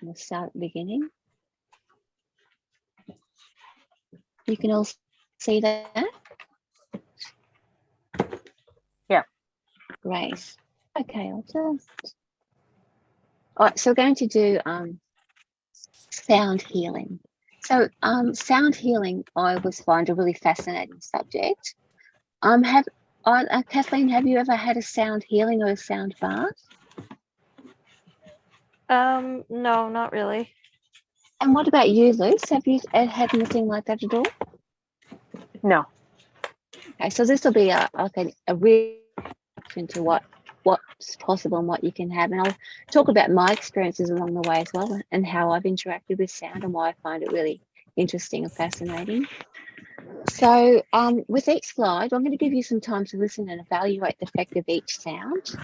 We'll start at the beginning. You can all see that? Yeah. Great. Okay, I'll just... All right, so we're going to do sound healing. So sound healing, I always find a really fascinating subject. Kathleen, have you ever had a sound healing or a sound bath? No, not really. And what about you, Luce? Have you had anything like that at all? No. Okay, so this will be a reaction to what's possible and what you can have. And I'll talk about my experiences along the way as well, and how I've interacted with sound and why I find it really interesting and fascinating. So with each slide, I'm going to give you some time to listen and evaluate the effect of each sound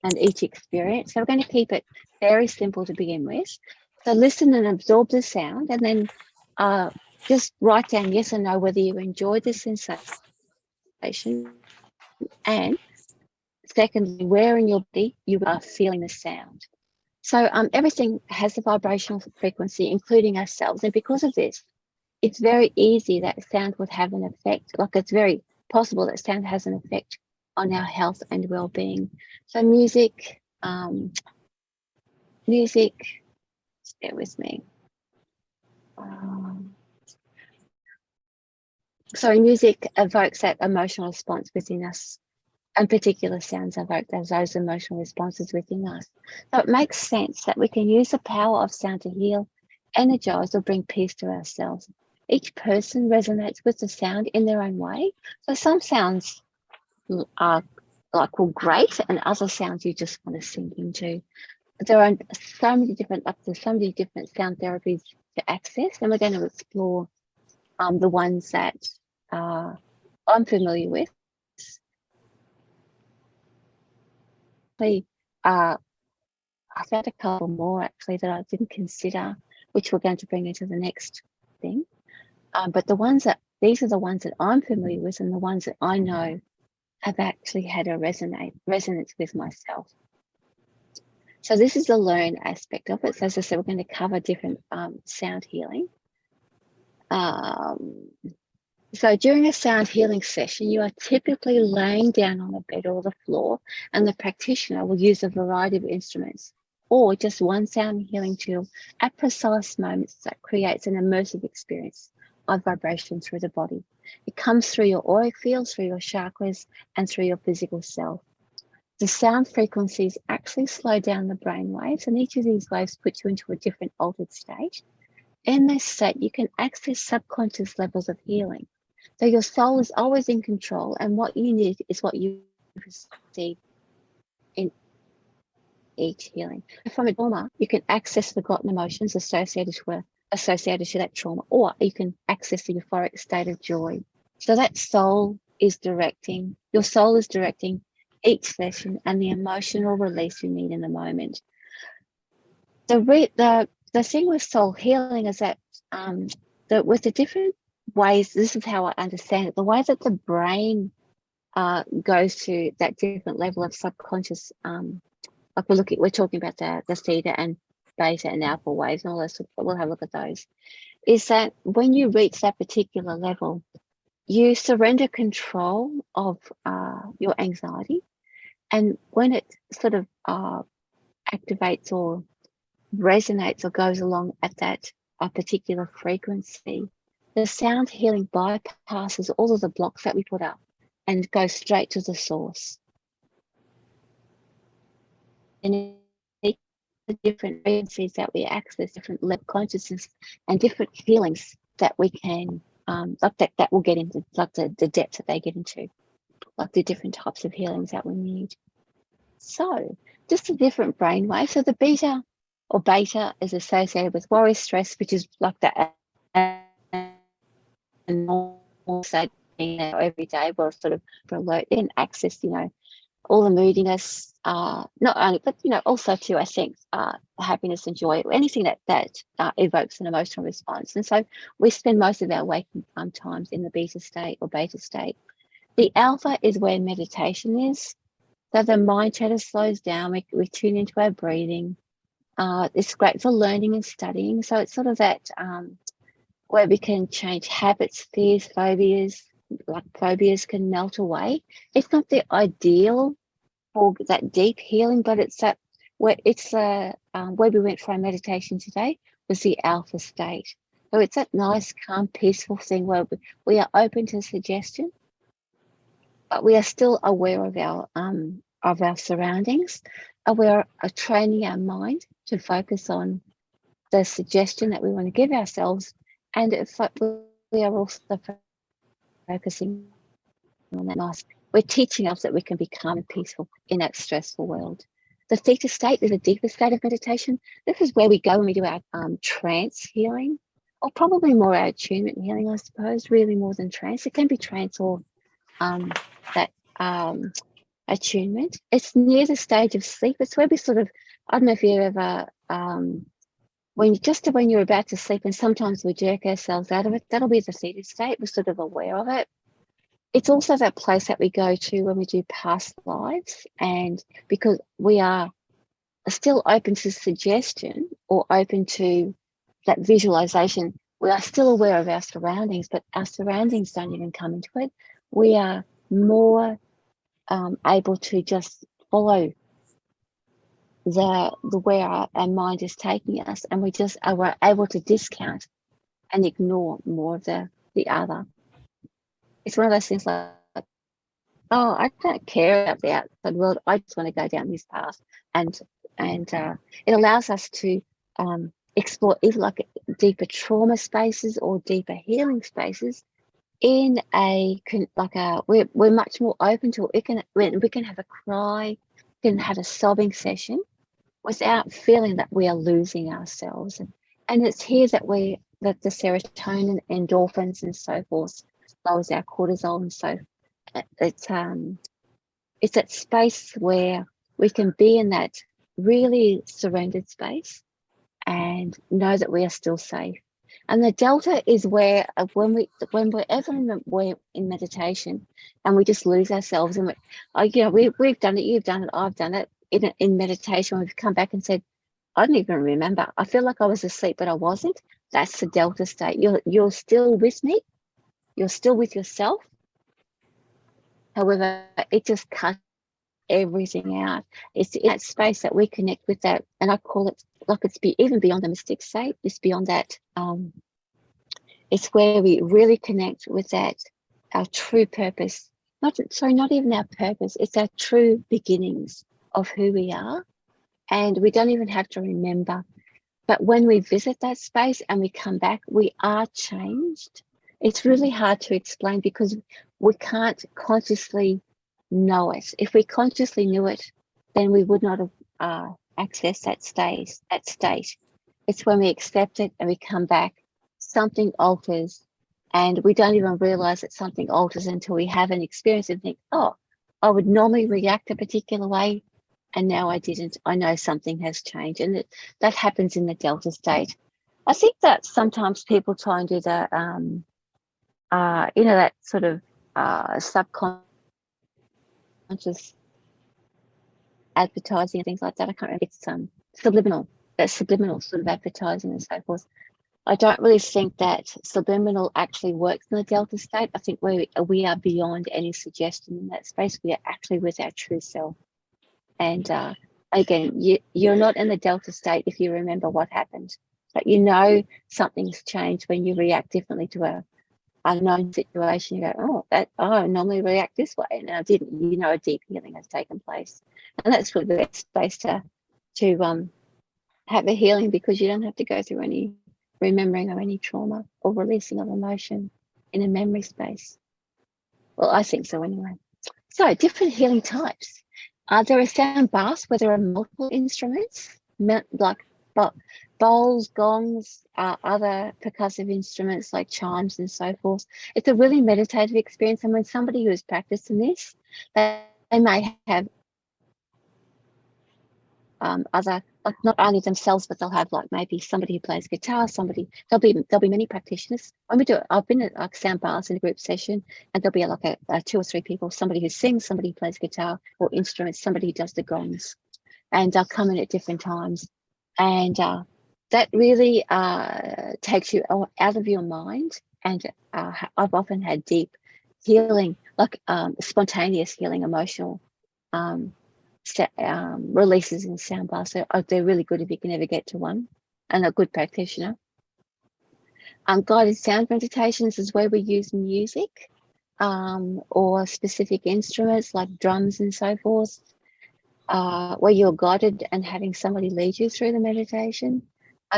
and each experience. So we're going to keep it very simple to begin with. So listen and absorb the sound, and then just write down yes or no whether you enjoy the sensation, and secondly, where in your body you are feeling the sound. So everything has a vibrational frequency, including ourselves. And because of this, it's very easy that sound would have an effect. Like, it's very possible that sound has an effect on our health and well-being. So music, bear with me. Music evokes that emotional response within us, and particular sounds evoke those emotional responses within us. So it makes sense that we can use the power of sound to heal, energize, or bring peace to ourselves. Each person resonates with the sound in their own way. So some sounds are great, and other sounds you just want to sink into. There are so many different sound therapies to access, and we're going to explore the ones that I'm familiar with. I found a couple more actually that I didn't consider, which we're going to bring into the next thing. But these are the ones that I'm familiar with, and the ones that I know have actually had a resonance with myself. So this is the learn aspect of it. So as I said, we're going to cover different sound healing. So during a sound healing session, you are typically laying down on a bed or the floor, and the practitioner will use a variety of instruments or just one sound healing tool at precise moments that creates an immersive experience of vibration through the body. It comes through your auric fields, through your chakras, and through your physical self. The sound frequencies actually slow down the brain waves, and each of these waves puts you into a different altered state. In this state, you can access subconscious levels of healing. So your soul is always in control, and what you need is what you receive in each healing. From a trauma, you can access forgotten emotions associated to that trauma, or you can access the euphoric state of joy. So that your soul is directing each session and the emotional release you need in the moment. The thing with soul healing is that with the different ways, this is how I understand it, the way that the brain goes to that different level of subconscious, like we're talking about the theta and beta and alpha waves and all those, we'll have a look at those, is that when you reach that particular level, you surrender control of your anxiety. And when it sort of activates or resonates or goes along at that particular frequency, the sound healing bypasses all of the blocks that we put up and goes straight to the source. And the different frequencies that we access, different level of consciousness, and different feelings that we can, that will get into, like the depth that they get into, like the different types of healings that we need. So just a different brainwave. So the beta or beta is associated with worry, stress, which is like that normal state every day. We're sort of alert and access, all the moodiness, not only, but also too, I think, happiness and joy, anything that evokes an emotional response. And so we spend most of our waking times in the beta state or beta state. The alpha is where meditation is. So the mind chatter slows down. We tune into our breathing. It's great for learning and studying. So it's sort of that where we can change habits, fears, phobias. Like phobias can melt away. It's not the ideal for that deep healing, but it's that where it's where we went for our meditation today was the alpha state. So it's that nice, calm, peaceful thing where we are open to suggestion, but we are still aware of our surroundings. We are training our mind to focus on the suggestion that we want to give ourselves, and it's like we are also focusing on that nice. We're teaching us that we can be calm and peaceful in that stressful world. The theta state is a deeper state of meditation. This is where we go when we do our trance healing, or probably more our attunement healing, I suppose, really more than trance. It can be trance or that attunement. It's near the stage of sleep. It's where we sort of, I don't know if you ever, when you're about to sleep, and sometimes we jerk ourselves out of it, that'll be the theta state. We're sort of aware of it. It's also that place that we go to when we do past lives, and because we are still open to suggestion or open to that visualization, we are still aware of our surroundings, but our surroundings don't even come into it. We are more able to just follow the where our mind is taking us, and we're able to discount and ignore more of the other. It's one of those things like, oh, I don't care about the outside world. I just want to go down this path, and it allows us to explore even like deeper trauma spaces or deeper healing spaces. In we're much more open to it. We can have a cry, we can have a sobbing session without feeling that we are losing ourselves, and it's here that the serotonin, endorphins, and so forth lowers our cortisol, and so it's that space where we can be in that really surrendered space and know that we are still safe. And the delta is where when we're in meditation and we just lose ourselves, and we've done it, you've done it, I've done it in meditation. We've come back and said, I don't even remember. I feel like I was asleep, but I wasn't. That's the delta state. You're still with me. You're still with yourself. However, it just cuts everything out. It's in that space that we connect with that, and I call it like even beyond the mystic state. It's beyond that. It's where we really connect with that, our true purpose. Not even our purpose. It's our true beginnings of who we are, and we don't even have to remember. But when we visit that space and we come back, we are changed. It's really hard to explain because we can't consciously know it. If we consciously knew it, then we would not have accessed that state. It's when we accept it and we come back, something alters, and we don't even realize that something alters until we have an experience and think, oh, I would normally react a particular way, and now I didn't. I know something has changed, and that happens in the delta state. I think that sometimes people try and do the that sort of subconscious advertising and things like that. I can't remember. It's subliminal sort of advertising and so forth. I don't really think that subliminal actually works in the delta state. I think we are beyond any suggestion in that space. We are actually with our true self. And again, you're not in the delta state if you remember what happened, but something's changed when you react differently to a unknown situation. You go, I normally react this way, and I didn't. A deep healing has taken place, and that's really the space to have a healing, because you don't have to go through any remembering of any trauma or releasing of emotion in a memory space. Well, I think so anyway. So different healing types. There are sound baths where there are multiple instruments, like bowls, gongs, other percussive instruments like chimes and so forth. It's a really meditative experience, and when somebody who has practiced in this, they may have other, like not only themselves, but they'll have like maybe somebody who plays guitar, there'll be many practitioners. When we do it, I've been at like sound baths in a group session, and there'll be like a 2 or 3 people, somebody who sings, somebody who plays guitar or instruments, somebody who does the gongs, and they'll come in at different times. And that really takes you out of your mind. And I've often had deep healing, like spontaneous healing, emotional releases in sound baths. So they're really good if you can ever get to one, and a good practitioner. Guided sound meditations is where we use music or specific instruments like drums and so forth, where you're guided and having somebody lead you through the meditation.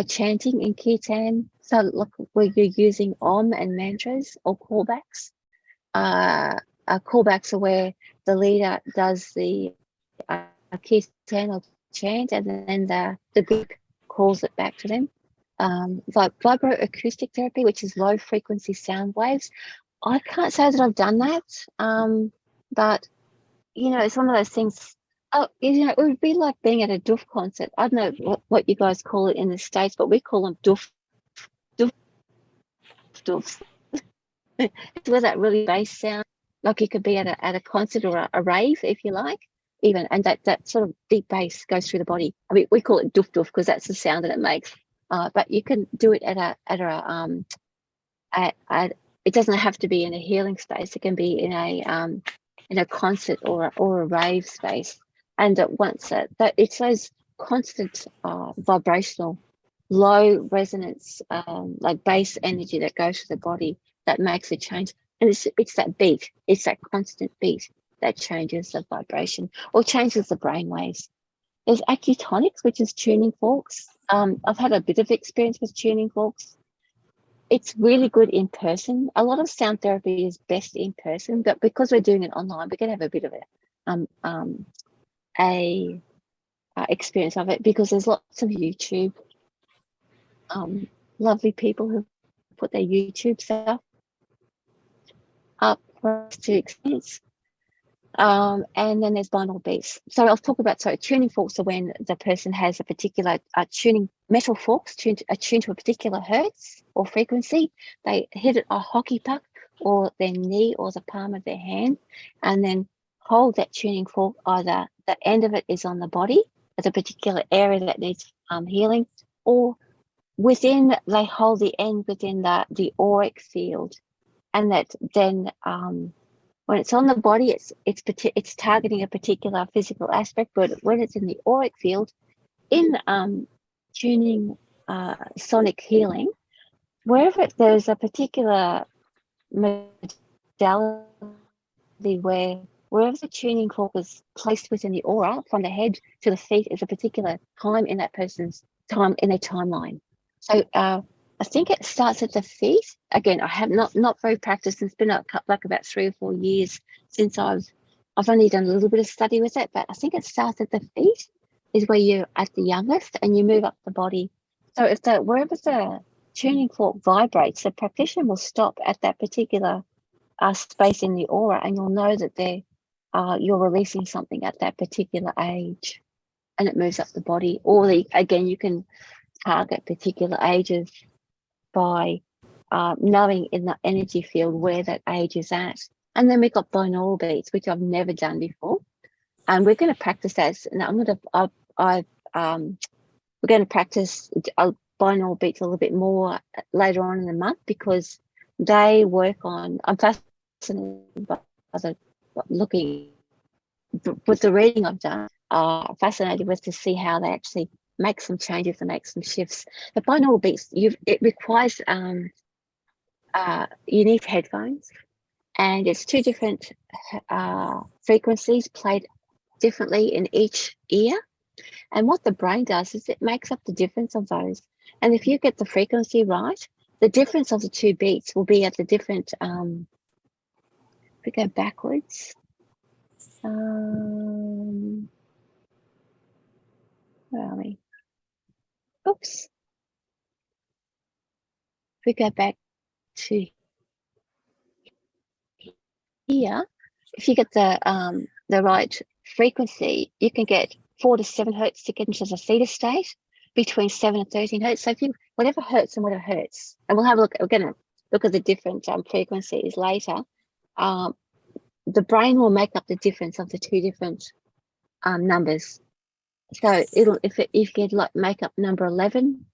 Chanting in kirtan, so look, where you're using om and mantras or callbacks. Callbacks are where the leader does the kirtan or chant, and then the group calls it back to them. Vibroacoustic therapy, which is low frequency sound waves. I can't say that I've done that, but it's one of those things. Oh, it would be like being at a doof concert. I don't know what you guys call it in the States, but we call them doofs. It's where that really bass sound, like you could be at a concert or a rave, if you like, even, and that sort of deep bass goes through the body. I mean, we call it doof doof because that's the sound that it makes. But you can do it it doesn't have to be in a healing space. It can be in a concert or a rave space. And once that it's those constant vibrational, low resonance, like bass energy that goes through the body that makes a change. And it's that beat. It's that constant beat that changes the vibration or changes the brain waves. There's acutonics, which is tuning forks. I've had a bit of experience with tuning forks. It's really good in person. A lot of sound therapy is best in person, but because we're doing it online, we can have a bit of a experience of it, because there's lots of YouTube, lovely people who put their YouTube stuff up for us to experience. And then there's binaural beats. So I'll talk about, tuning forks are when the person has a particular tuning, metal forks attuned to a particular hertz or frequency. They hit it a hockey puck or their knee or the palm of their hand, and then hold that tuning fork. Either the end of it is on the body at a particular area that needs healing, or they hold the end within the auric field, and that then when it's on the body, it's targeting a particular physical aspect. But when it's in the auric field, in tuning sonic healing, wherever there's a particular modality wherever the tuning fork is placed within the aura, from the head to the feet, is a particular time in that person's time in their timeline. So I think it starts at the feet. Again, I have not very practiced. It's been like about 3 or 4 years since I've only done a little bit of study with it, but I think it starts at the feet is where you're at the youngest, and you move up the body. So wherever the tuning fork vibrates, the practitioner will stop at that particular space in the aura, and you'll know that you're releasing something at that particular age, and it moves up the body. Or again, you can target particular ages by knowing in the energy field where that age is at. And then we've got binaural beats, which I've never done before, and we're going to practice that. And we're going to practice binaural beats a little bit more later on in the month, because they work on. I'm fascinated by looking with the reading I've done. Fascinated with to see how they actually make some changes and make some shifts. The binaural beats, it requires you need headphones, and it's 2 different frequencies played differently in each ear. And what the brain does is it makes up the difference of those. And if you get the frequency right, the difference of the 2 beats will be at the different. If we go backwards. Where are we? Oops. If we go back to here, if you get the right frequency, you can get 4 to 7 hertz to get into the theta state, between 7 and 13 hertz. So if you whatever hertz and whatever hertz, and we're going to look at the different frequencies later. The brain will make up the difference of the 2 different numbers. So it'll if you get like make up number 11,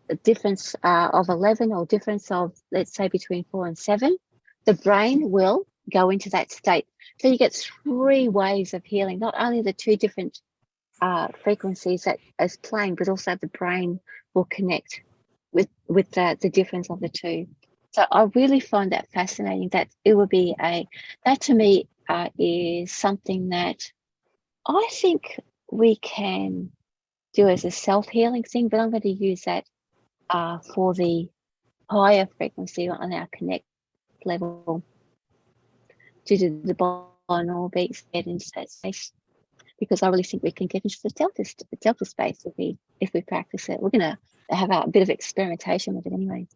the difference of 11 or difference of, let's say, between 4 and 7, the brain will go into that state. So you get 3 waves of healing, not only the 2 different frequencies that is playing, but also the brain will connect with the difference of the 2. So I really find that fascinating, that it would be that to me is something that I think we can do as a self-healing thing, but I'm going to use that for the higher frequency on our connect level due to the binaural beats get into that space, because I really think we can get into the delta space if we practice it. We're going to have a bit of experimentation with it anyway.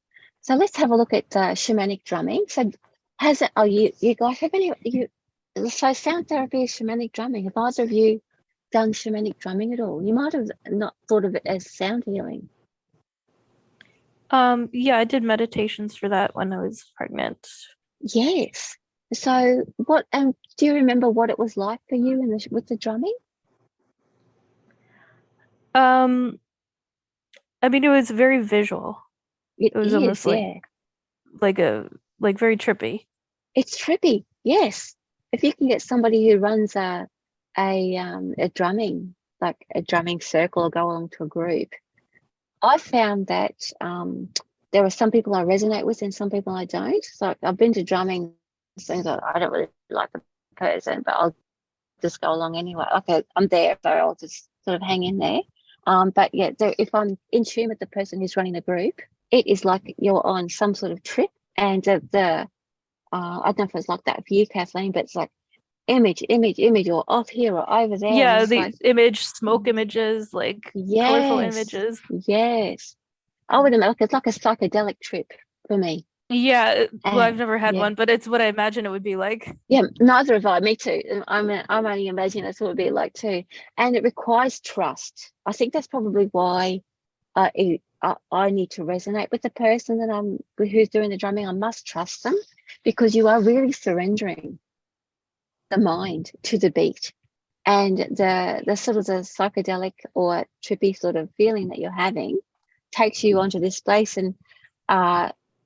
So let's have a look at shamanic drumming. So you guys have so sound therapy is shamanic drumming. Have either of you done shamanic drumming at all? You might have not thought of it as sound healing. Yeah, I did meditations for that when I was pregnant. Yes. So do you remember what it was like for you with the drumming? I mean, it was very visual. It was is, almost yeah. like very trippy. It's trippy, yes. If you can get somebody who runs a drumming, like a drumming circle, or go along to a group, I found that there are some people I resonate with and some people I don't. So I've been to drumming things that I don't really like the person, but I'll just go along anyway. Okay, I'm there, so I'll just sort of hang in there. But yeah, if I'm in tune with the person who's running the group, it is like you're on some sort of trip, and I don't know if it's like that for you, Kathleen, but it's like image, or off here or over there. Yeah, the like, smoke images, like colorful images. Yes. I would imagine it's like a psychedelic trip for me. Yeah, well, I've never had yeah. one, but it's what I imagine it would be like. Yeah, neither have I. Me too. I'm only imagining that's what it would be like too. And it requires trust. I think that's probably why I need to resonate with the person who's doing the drumming. I must trust them, because you are really surrendering the mind to the beat, and the sort of the psychedelic or trippy sort of feeling that you're having takes you onto this place, and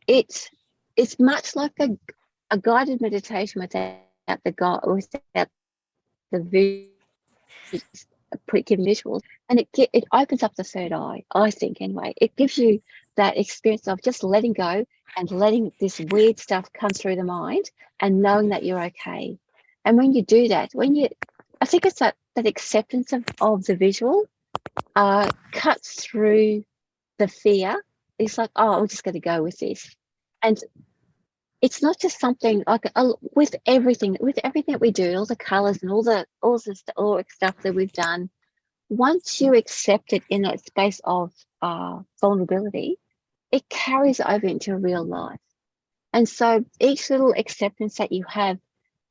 it's much like a guided meditation without the giving visuals, and it opens up the third eye. I think anyway, it gives you that experience of just letting go and letting this weird stuff come through the mind, and knowing that you're okay. And when you do that, I think it's that acceptance of the visual cuts through the fear. It's like, oh, I'm just going to go with this. And it's not just something like with everything that we do, all the colors and all the stuff that we've done. Once you accept it in that space of vulnerability, it carries over into real life. And so each little acceptance that you have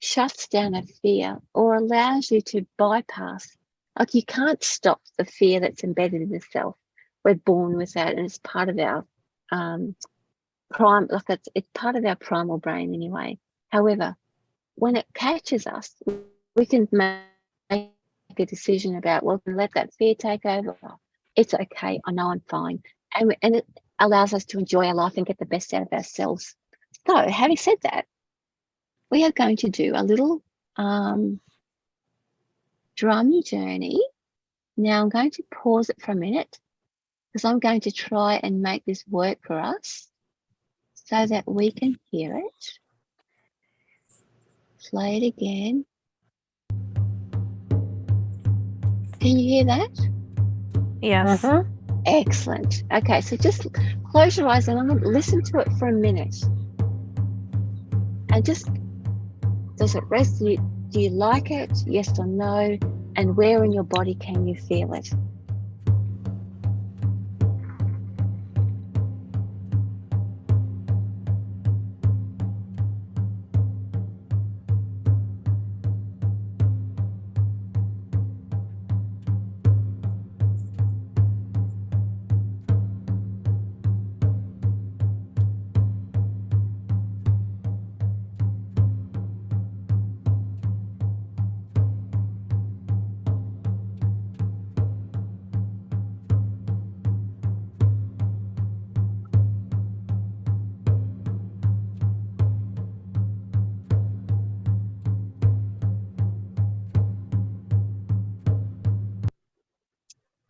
shuts down a fear or allows you to bypass. Like, you can't stop the fear that's embedded in the self. We're born with that, and it's part of our it's part of our primal brain anyway. However, when it catches us, we can make a decision about, well, let that fear take over. It's okay. I know I'm fine. And it allows us to enjoy our life and get the best out of ourselves. So, having said that, we are going to do a little drum journey. Now I'm going to pause it for a minute, because I'm going to try and make this work for us so that we can hear it. Play it again. Can you hear that? Yes. Mm-hmm. Excellent. Okay, so just close your eyes and I'm going to listen to it for a minute. And just, does it resonate? Do you like it? Yes or no? And where in your body can you feel it?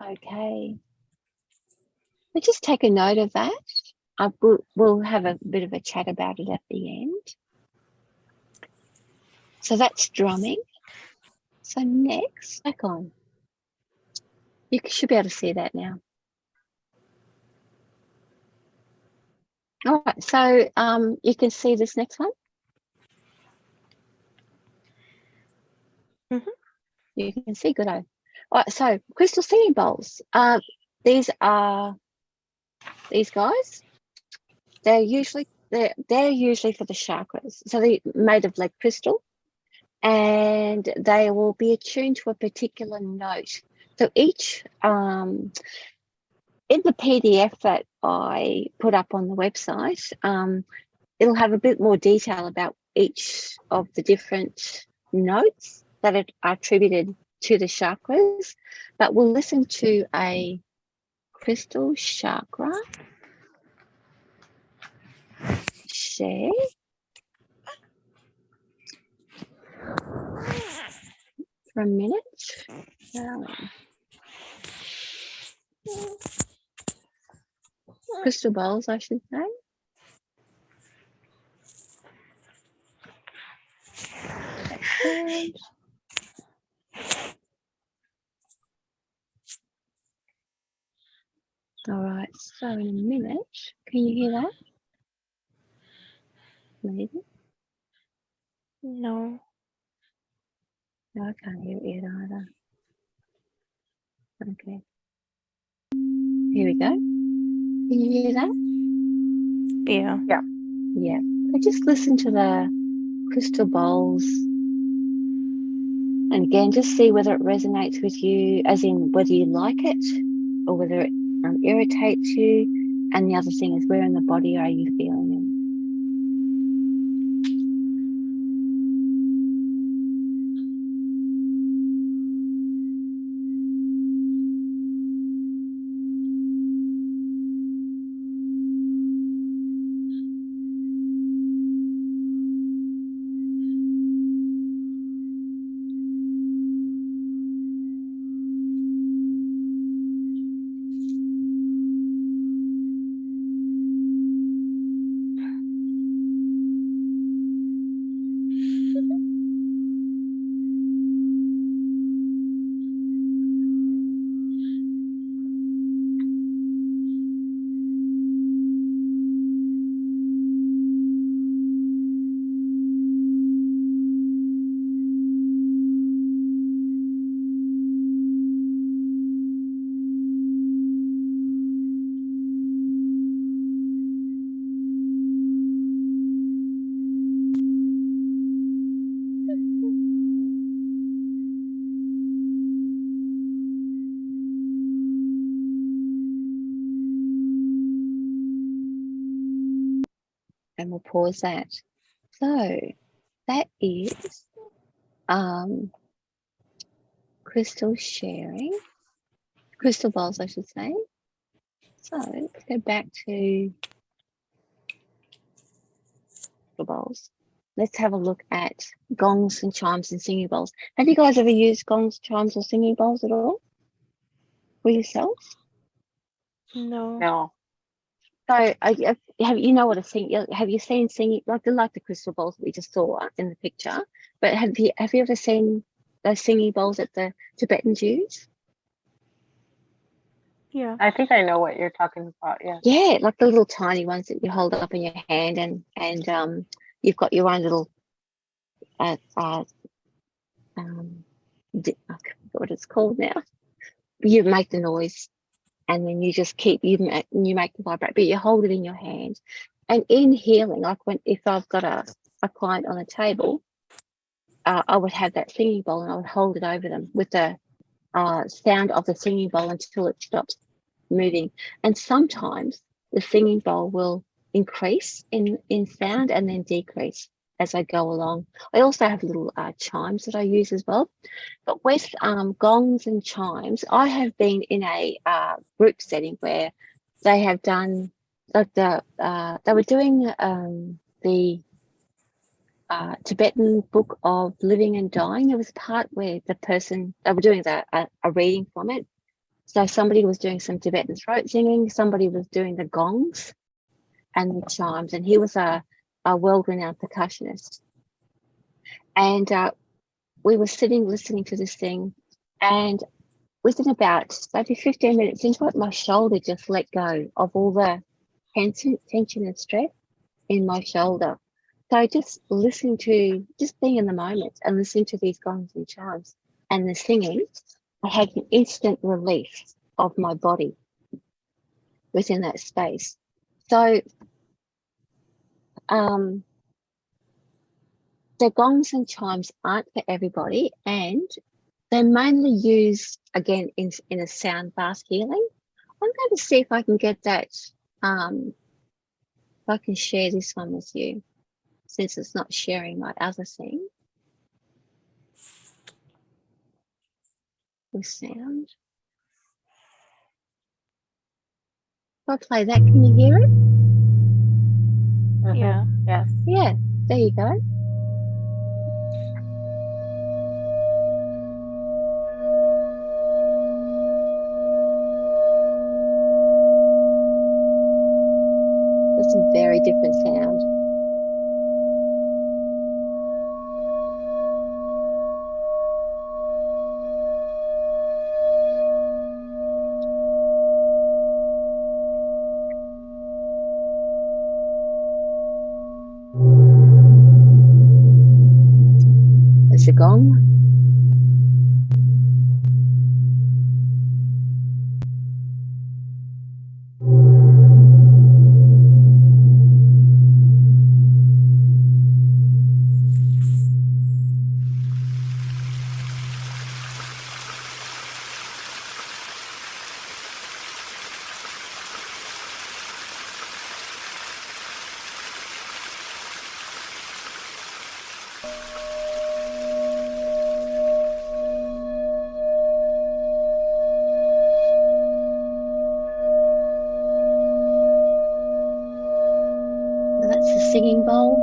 Okay. Let's just take a note of that. We'll have a bit of a chat about it at the end. So that's drumming. So next, back on. You should be able to see that now. All right, so you can see this next one. Mhm. You can see good. All right, so crystal singing bowls. These are these guys. They're usually for the chakras. So they're made of like crystal, and they will be attuned to a particular note. So each in the PDF that I put up on the website, it'll have a bit more detail about each of the different notes that are attributed to the chakras. But we'll listen to a crystal chakra share for a minute. Crystal bowls, I should say. Excellent. All right, so in a minute, can you hear that? Maybe. No. No, I can't hear it yet either. Okay. Here we go. Can you hear that? Yeah. Yeah. Yeah. So just listen to the crystal bowls. And again, just see whether it resonates with you, as in whether you like it or whether it irritates you. And the other thing is, where in the body are you feeling it? And we'll pause that. So that is crystal sharing, crystal bowls, I should say. So let's go back to the bowls. Let's have a look at gongs and chimes and singing bowls. Have you guys ever used gongs, chimes, or singing bowls at all for yourselves? No. No. So have you know what a sing? Have you seen singing like the crystal bowls that we just saw in the picture? But have you ever seen those singing bowls that the Tibetans use? Yeah. I think I know what you're talking about. Yeah. Yeah, like the little tiny ones that you hold up in your hand, and you've got your own little I can't remember what it's called now. You make the noise, and then you just keep you make the vibrate, but you hold it in your hand. And in healing, like if I've got a client on a table, I would have that singing bowl and I would hold it over them with the sound of the singing bowl until it stops moving. And sometimes the singing bowl will increase in sound and then decrease as I go along. I also have little chimes that I use as well. But with gongs and chimes, I have been in a group setting where they have done like they were doing the Tibetan book of living and dying. There was a part where they were doing a reading from it, So somebody was doing some Tibetan throat singing, somebody was doing the gongs and the chimes, and he was a world-renowned percussionist. And we were sitting listening to this thing, and within about maybe 15 minutes into it, my shoulder just let go of all the tension and stress in my shoulder. So just being in the moment and listening to these gongs and chimes and the singing, I had an instant relief of my body within that space. So the gongs and chimes aren't for everybody, and they're mainly used, again, in a sound bath healing. I'm going to see if I can get that, if I can share this one with you, since it's not sharing my other thing with sound. If I play that, can you hear it? Yeah. Yes. Yeah, there you go. That's a very different sound. There's a gong. That's the singing bowl.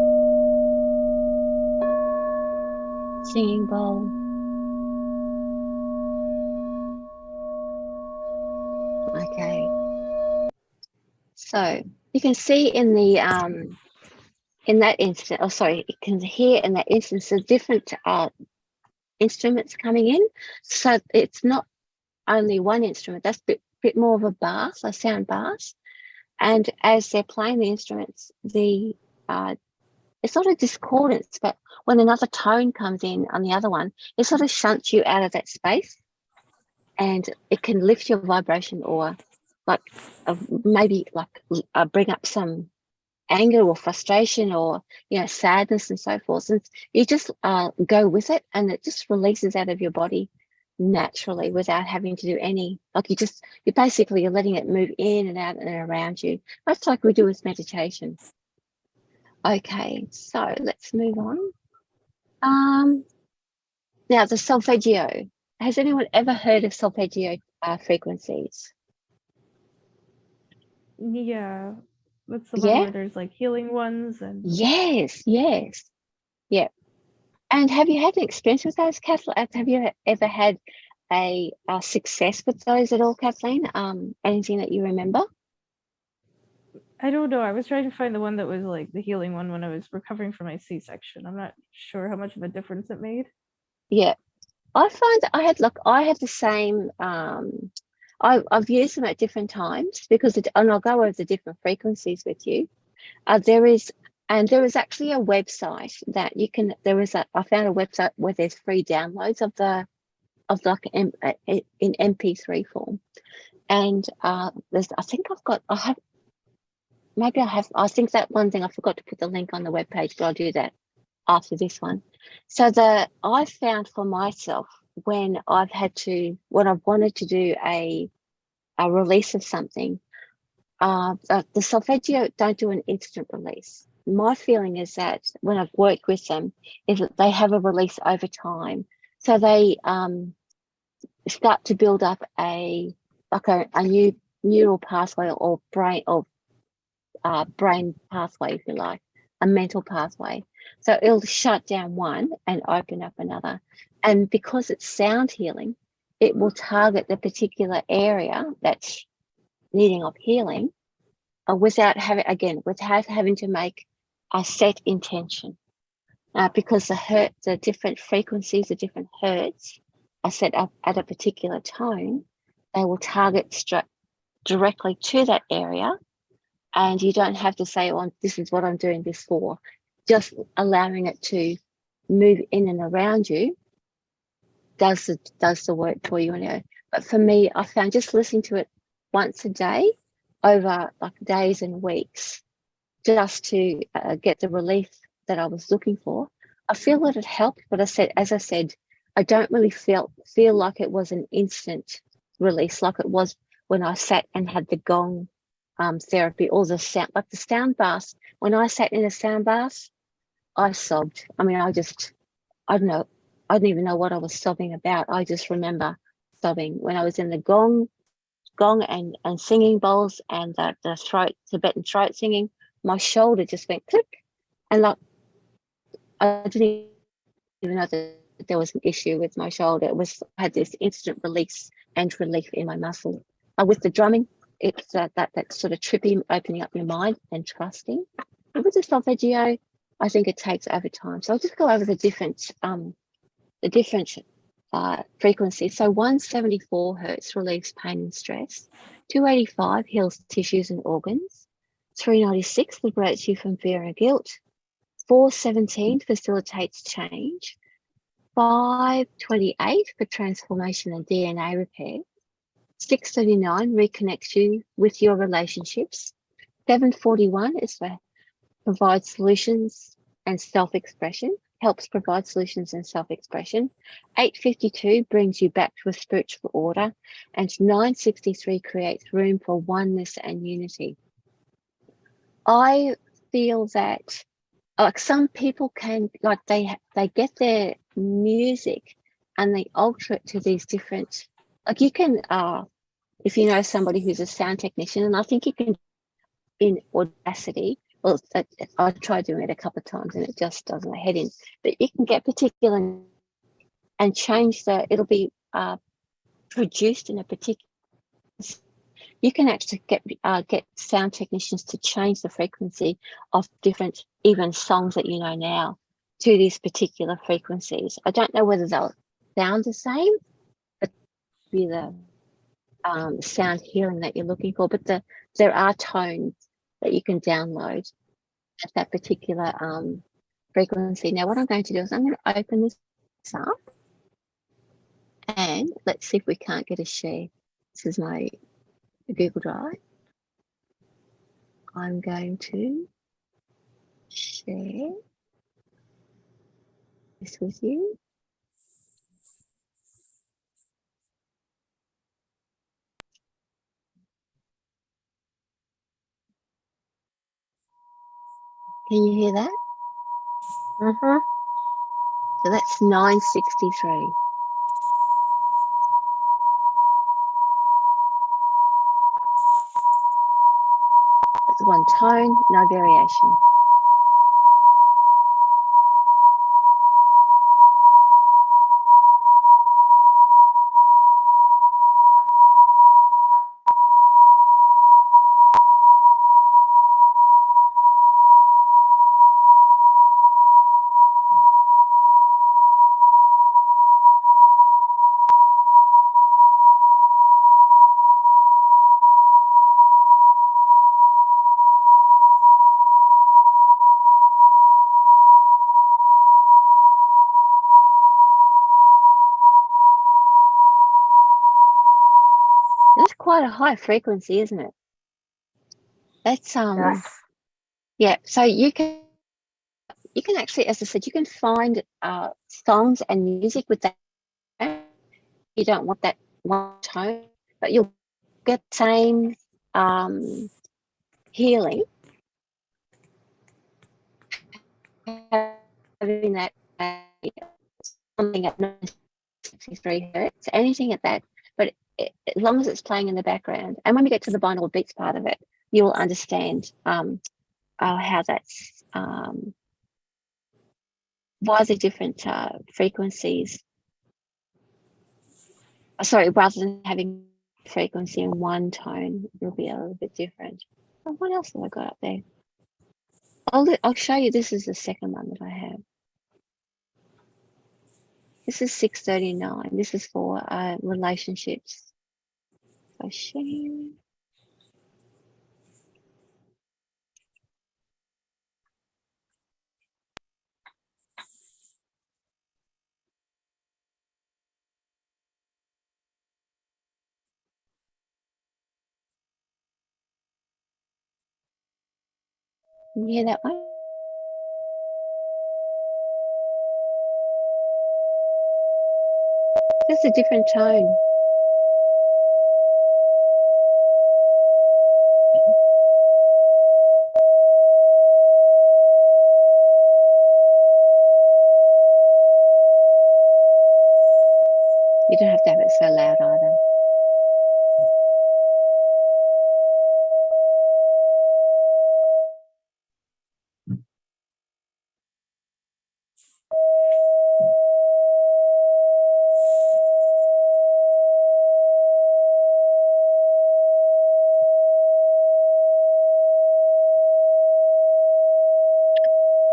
Singing bowl. Okay. So you can see in the in that instance, oh sorry, you can hear in that instance the different instruments coming in. So it's not only one instrument. That's a bit more of a bass, a sound bass. And as they're playing the instruments, it's sort of discordance, but when another tone comes in on the other one, it sort of shunts you out of that space, and it can lift your vibration, or like maybe like bring up some anger or frustration, or sadness and so forth. And you just go with it, and it just releases out of your body naturally without having to do any, like you're letting it move in and out and around you, much like we do with meditation. Okay, so let's move on. Now the solfeggio. Has anyone ever heard of solfeggio frequencies? Yeah. That's the Yeah? one where there's like healing ones and Yes. Yeah. And have you had an experience with those, Kathleen? Have you ever had a success with those at all, Kathleen? Anything that you remember? I don't know. I was trying to find the one that was like the healing one when I was recovering from my C-section. I'm not sure how much of a difference it made. Yeah. I find that I had the same, I've used them at different times because, and I'll go over the different frequencies with you. There is actually a website that you can, I found a website where there's free downloads of like in MP3 form. And I think I think that one thing I forgot to put the link on the webpage, but I'll do that after this one. So I found for myself when I've wanted to do a release of something, the solfeggio don't do an instant release. My feeling is that when I've worked with them, is that they have a release over time. So they start to build up a new neural pathway or brain pathway, if you like, a mental pathway. So it'll shut down one and open up another. And because it's sound healing, it will target the particular area that's needing of healing, without having to make a set intention. Because the different frequencies, the different hertz are set up at a particular tone, they will target directly to that area, and you don't have to say, "Oh, this is what I'm doing this for." Just allowing it to move in and around you does the work for you. But for me, I found just listening to it once a day over like days and weeks, just to get the relief that I was looking for, I feel that it helped. But as I said, I don't really feel like it was an instant release like it was when I sat and had the gong therapy, or the sound bath. When I sat in a sound bath, I sobbed. I mean, I don't know. I didn't even know what I was sobbing about. I just remember sobbing when I was in the gong and singing bowls and the Tibetan throat singing. My shoulder just went click, and like I didn't even know that there was an issue with my shoulder. I had this instant release and relief in my muscle. With the drumming, it's that sort of trippy, opening up your mind and trusting. And with the solfeggio, I think it takes over time. So I'll just go over the different frequencies. So 174 hertz relieves pain and stress. 285 heals tissues and organs. 396 liberates you from fear and guilt. 417 facilitates change. 528 for transformation and DNA repair. 639 reconnects you with your relationships. 741 is for provide solutions and self-expression, helps provide solutions and self-expression. 852 brings you back to a spiritual order, and 963 creates room for oneness and unity. I feel that like some people can, like they get their music and they alter it to these different, like you can, if you know somebody who's a sound technician, and I think you can in Audacity, well, I tried doing it a couple of times and it just doesn't head in, but you can get particular and change it'll be produced in a particular, you can actually get sound technicians to change the frequency of different, even songs that you know now, to these particular frequencies. I don't know whether they'll sound the same, but be the sound healing that you're looking for. But there are tones that you can download at that particular frequency. Now, what I'm going to do is I'm going to open this up, and let's see if we can't get a share. This is my Google Drive. I'm going to share this with you. Can you hear that? Mm-hmm. So that's 963. That's one tone, no variation. That's quite a high frequency, isn't it? That's Yes. yeah. So you can actually, as I said, you can find songs and music with that. You don't want that one tone, but you'll get the same healing having that something at 963 hertz, anything at that, but as long as it's playing in the background. And when we get to the binaural beats part of it, you will understand how that's why the different frequencies sorry, rather than having frequency in one tone, it'll be a little bit different. Oh, what else have I got up there? I'll show you. This is the second one that I have. This is 639. This is for relationships. So sharing. Can you hear that one? Just a different tone. You don't have to have it so loud either.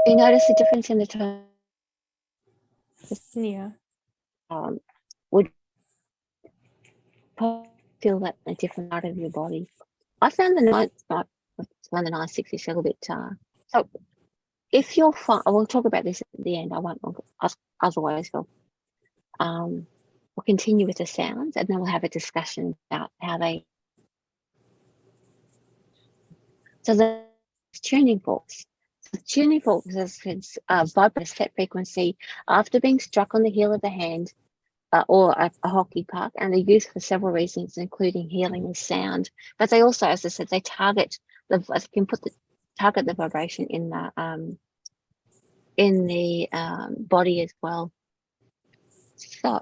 You notice the difference in the tone? Yeah. Would feel that in a different part of your body. I found the 960 is a little bit. So if you're fine, we'll talk about this at the end. I won't. Otherwise, we'll continue with the sounds, and then we'll have a discussion about how they. So the tuning forks. The tuning forks is vibrate a set frequency after being struck on the heel of the hand or a hockey puck, and they're used for several reasons, including healing with sound. But they also, as I said, they target target the vibration in the body as well. So,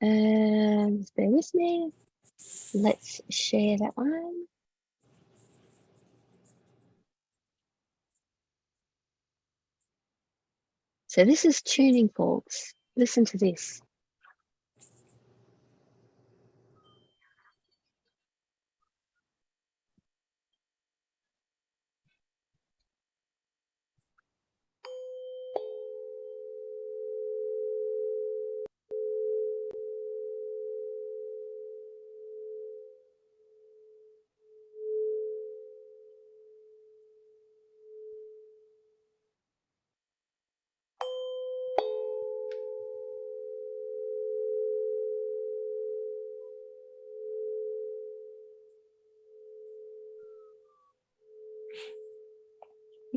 bear with me. Let's share that one. So this is tuning forks. Listen to this.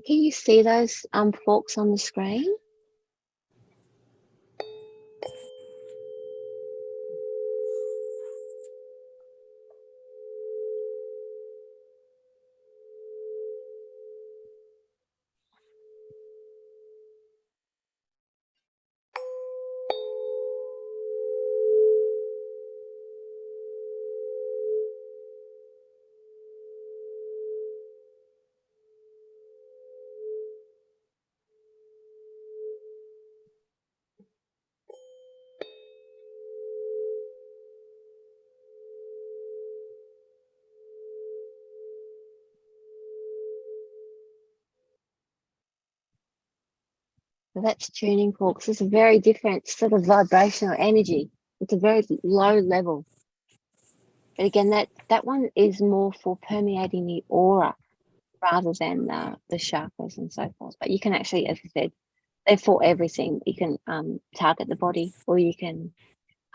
Can you see those forks on the screen? So that's tuning forks. It's a very different sort of vibrational energy. It's a very low level. But again, that one is more for permeating the aura rather than the chakras and so forth. But you can actually, as I said, they're for everything. You can target the body, or you can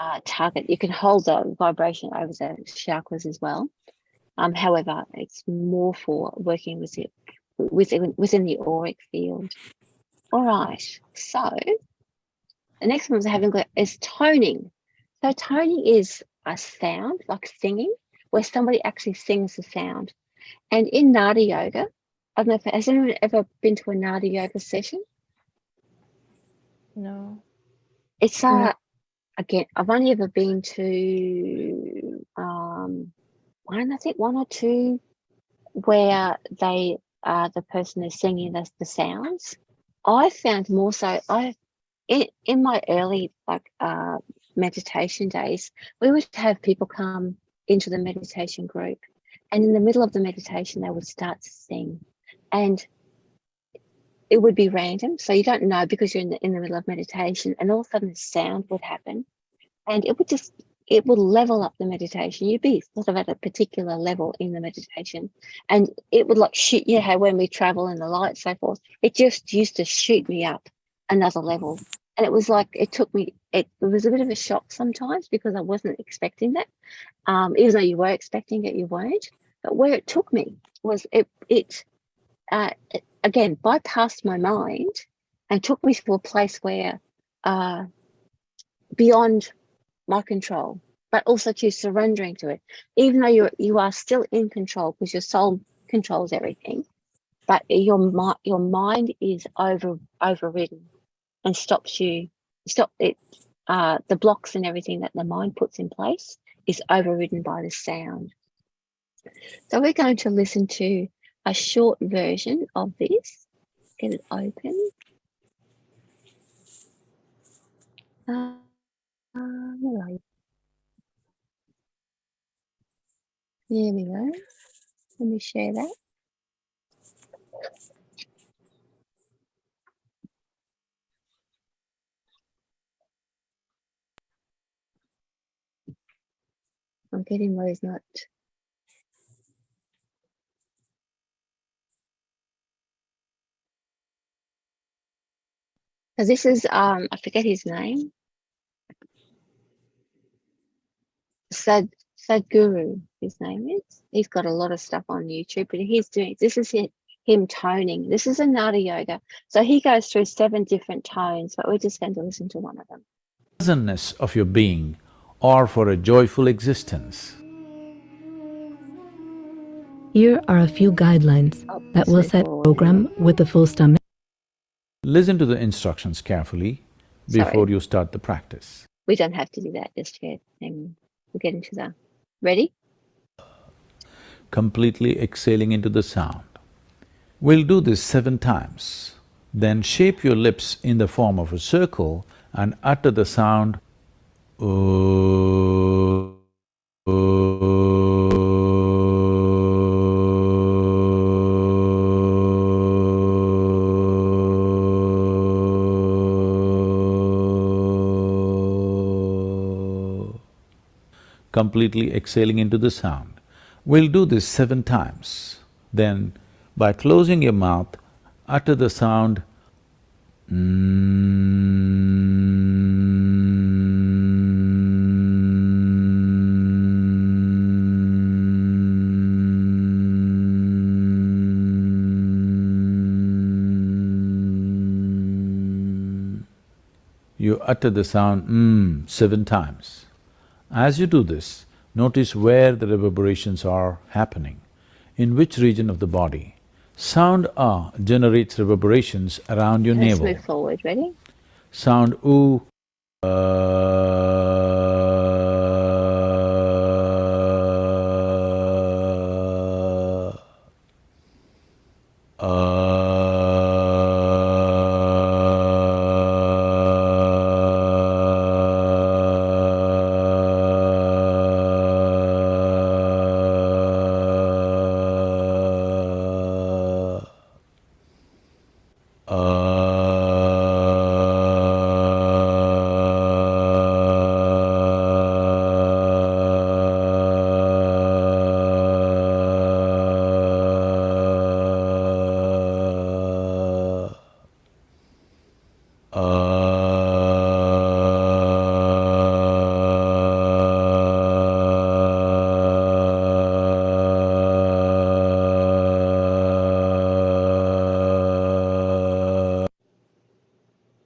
you can hold the vibration over the chakras as well. However, it's more for working with it within the auric field. All right, so the next one is toning. So toning is a sound, like singing, where somebody actually sings the sound. And in Nada yoga, I don't know if has anyone ever been to a Nada yoga session? No. It's again, I've only ever been to one or two where the person is singing the sounds. I found more so in my early meditation days, we would have people come into the meditation group, and in the middle of the meditation, they would start to sing, and it would be random. So you don't know because you're in the middle of meditation, and all of a sudden the sound would happen, and it would level up the meditation. You'd be sort of at a particular level in the meditation, and it would like shoot, you know, how when we travel in the light, so forth, it just used to shoot me up another level. And it was like, it was a bit of a shock sometimes because I wasn't expecting that. Even though you were expecting it, you weren't. But where it took me was it again bypassed my mind and took me to a place where beyond my control, but also to surrendering to it, even though you are still in control because your soul controls everything, but your mind is overridden and stops it. The blocks and everything that the mind puts in place is overridden by the sound. So we're going to listen to a short version of this. Get it open. Where are you? There we go. Let me share that. I'm getting where he's not. So this is I forget his name. Sadhguru, his name is. He's got a lot of stuff on YouTube, but this is him toning. This is a Nada yoga. So he goes through 7 different tones, but we're just going to listen to one of them. Pleasantness of your being or for a joyful existence. Here are a few guidelines that will set a program with the full stomach. Listen to the instructions carefully before you start the practice. We don't have to do that just yet. And we'll get into that. Ready? Completely exhaling into the sound. We'll do this 7 times. Then shape your lips in the form of a circle and utter the sound completely exhaling into the sound. We'll do this 7 times. Then, by closing your mouth, utter the sound You utter the sound 7 times. As you do this, notice where the reverberations are happening, in which region of the body. Sound generates reverberations around your navel. Let's move forward. Ready? Sound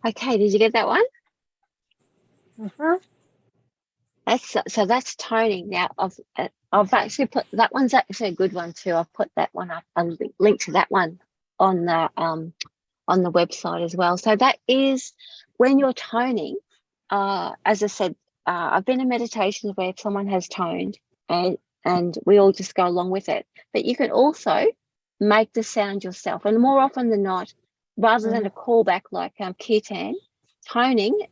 Okay, did you get that one? Mm-hmm. That's toning. Now I've actually put that one's actually a good one too. I've put that one up, a link to that one on the website as well. So that is when you're toning. As I said, I've been in meditations where someone has toned and we all just go along with it. But you can also make the sound yourself, and more often than not, rather than a callback like kirtan, toning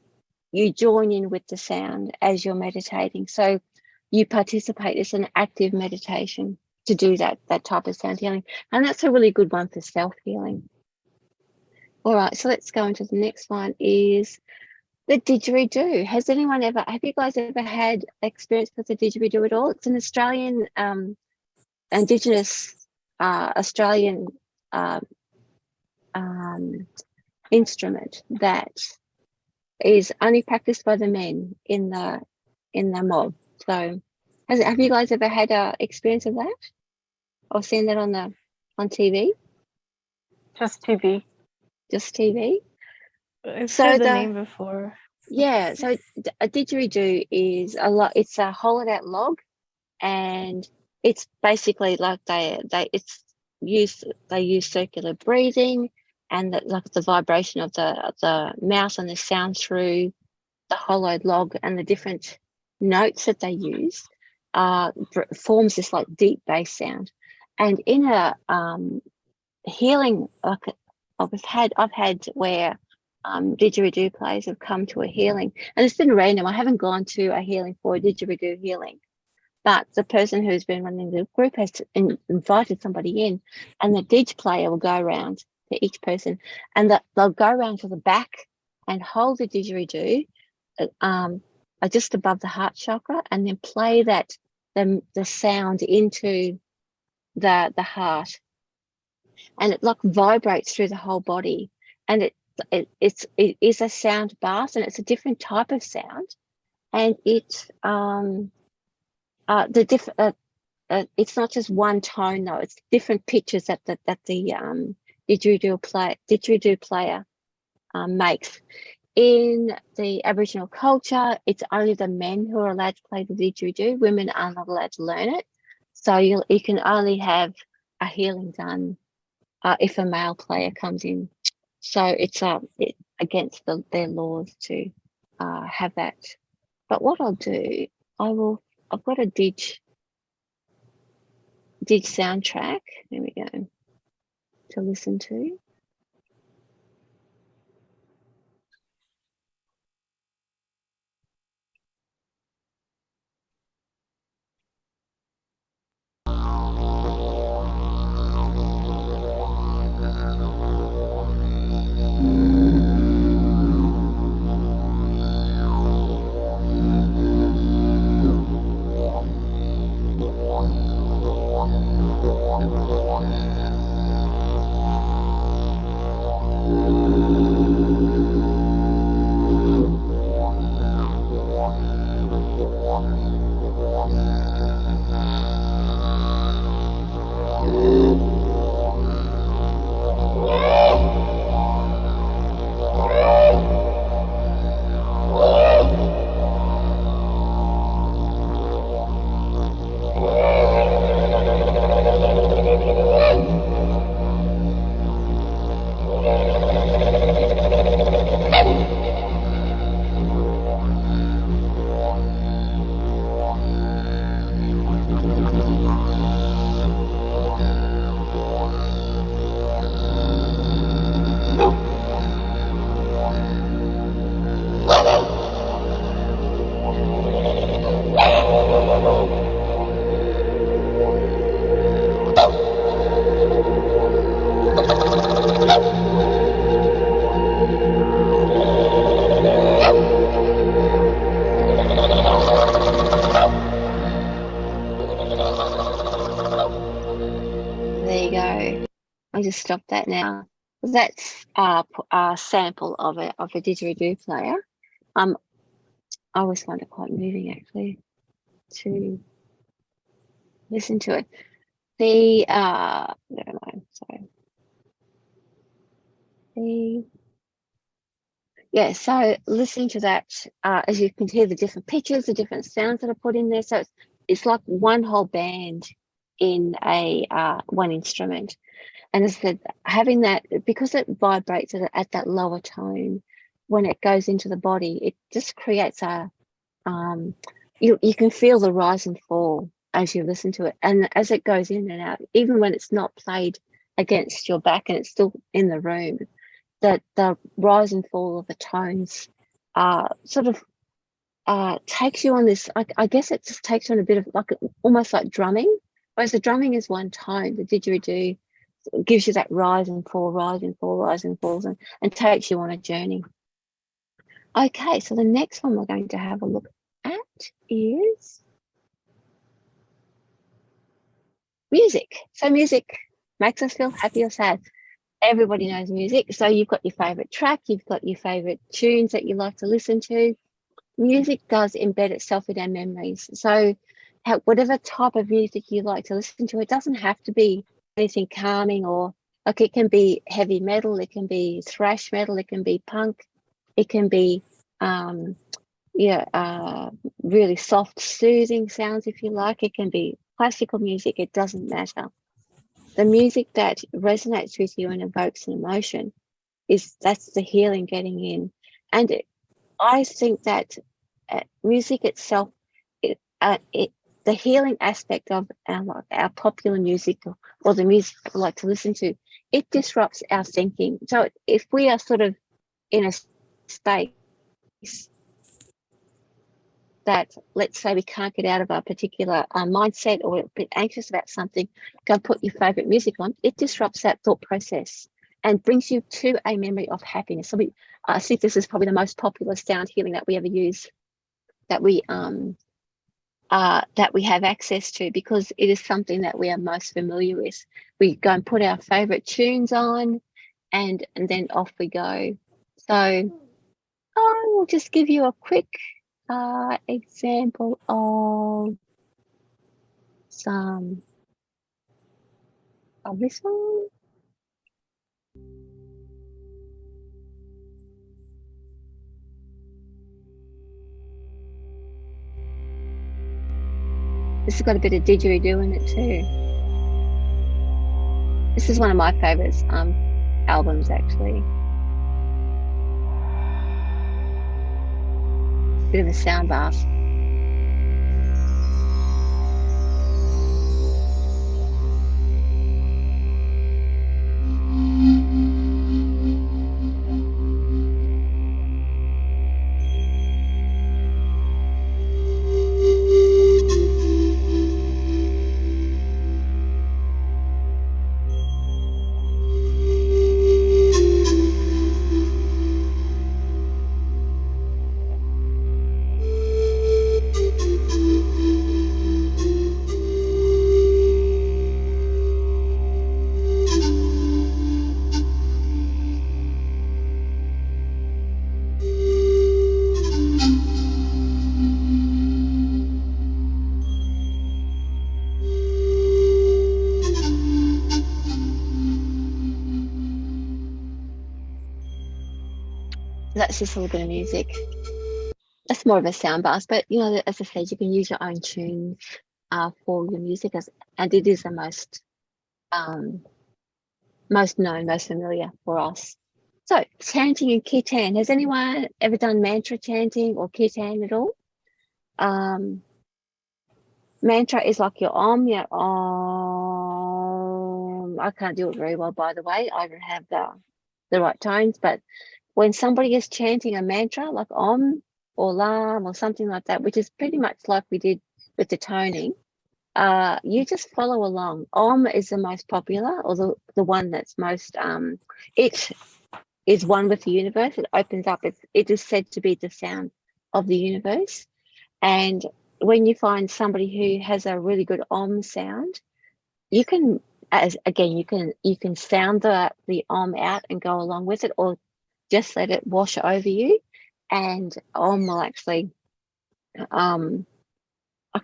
you join in with the sound as you're meditating. So you participate. It's an active meditation to do that type of sound healing. And that's a really good one for self-healing. All right, so let's go into the next one is the didgeridoo. Have you guys ever had experience with the didgeridoo at all? It's an Australian, Indigenous Australian instrument that is only practiced by the men in the mob. So have you guys ever had a experience of that or seen that on TV? Just TV. Just TV. I've heard the name before. Yeah, so a didgeridoo is it's a hollowed out log, and it's basically like they use circular breathing, and the vibration of the mouth and the sound through the hollowed log and the different notes that they use forms this like deep bass sound. And in a healing, like I've had where didgeridoo players have come to a healing, and it's been random. I haven't gone to a healing for a didgeridoo healing, but the person who's been running the group has invited somebody in, and the didge player will go around to each person, and they'll go around to the back and hold the didgeridoo just above the heart chakra, and then play the sound into the heart, and it like vibrates through the whole body, and it is a sound bath, and it's a different type of sound, and it's it's not just one tone though, it's different pitches that the didgeridoo player makes. In the Aboriginal culture, it's only the men who are allowed to play the didgeridoo. Women are not allowed to learn it, so you can only have a healing done if a male player comes in. So it's against their laws to have that. But what I'll do, I've got a didge soundtrack. There we go, to listen to. I just stopped that now. That's a sample of a didgeridoo player. I always find it quite moving actually to listen to it. Where am I? Sorry. So listening to that, as you can hear the different pitches, the different sounds that are put in there. So it's like one whole band in a one instrument. And as I said, having that, because it vibrates at that lower tone, when it goes into the body, it just creates you can feel the rise and fall as you listen to it. And as it goes in and out, even when it's not played against your back and it's still in the room, that the rise and fall of the tones sort of takes you on this, I guess it just takes you on a bit of like almost like drumming, whereas the drumming is one tone. The didgeridoo gives you that rise and fall, rise and fall, rise and falls, and takes you on a journey. Okay, so the next one we're going to have a look at is music. So music makes us feel happy or sad. Everybody knows music. So you've got your favorite track, you've got your favorite tunes that you like to listen to. Music does embed itself in our memories. So whatever type of music you like to listen to, it doesn't have to be anything calming, or like it can be heavy metal, it can be thrash metal, it can be punk, it can be really soft, soothing sounds if you like. It can be classical music, it doesn't matter. The music that resonates with you and evokes an emotion, that's the healing getting in. And I think that music itself, the healing aspect of our popular music, or the music we like to listen to, it disrupts our thinking. So if we are sort of in a space that, let's say, we can't get out of a particular mindset, or we're a bit anxious about something, go put your favorite music on. It disrupts that thought process and brings you to a memory of happiness. So I think this is probably the most popular sound healing that we ever use, that we have access to, because it is something that we are most familiar with. We go and put our favorite tunes on, and then off we go. So I will just give you a quick example of some of this one. This has got a bit of didgeridoo in it too. This is one of my favorites albums, actually. Bit of a sound bath. That's just a little bit of music. That's more of a sound bath, but as I said, you can use your own tunes for your music, and it is the most known, most familiar for us. So chanting and kirtan. Has anyone ever done mantra chanting or kirtan at all? Mantra is like your om, I can't do it very well, by the way. I don't have the right tones, but when somebody is chanting a mantra like om or lam or something like that, which is pretty much like we did with the toning, you just follow along. Om is the most popular, or the one that's most, it is one with the universe. It opens up. It is said to be the sound of the universe. And when you find somebody who has a really good om sound, you can, you can sound the om out and go along with it, or just let it wash over you, and om will actually, I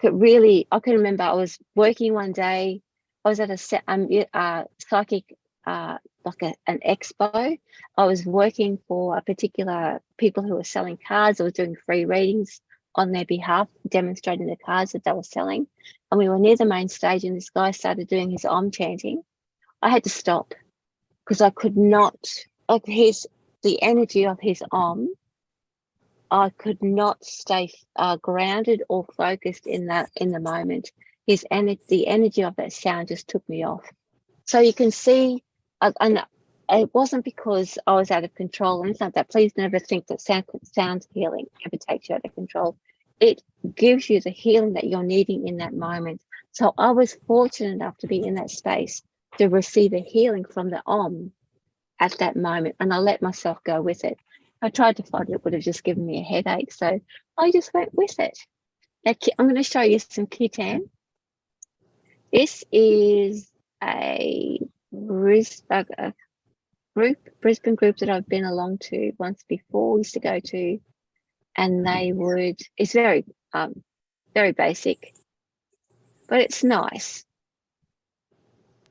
can remember I was working one day. I was at a psychic, like an expo. I was working for a particular people who were selling cards. I was doing free readings on their behalf, demonstrating the cards that they were selling. And we were near the main stage, and this guy started doing his om chanting. I had to stop because I could not, like the energy of his om, I could not stay grounded or focused in the moment. The energy of that sound just took me off. So you can see, and it wasn't because I was out of control and anything like that. Please never think that sound healing ever takes you out of control. It gives you the healing that you're needing in that moment. So I was fortunate enough to be in that space to receive a healing from the Om at that moment, and I let myself go with it. I tried to fight it, would have just given me a headache, so I just went with it. Now, I'm going to show you some Kirtan. This is a Brisbane group that I've been along to once before, used to go to, and it's very basic, but it's nice.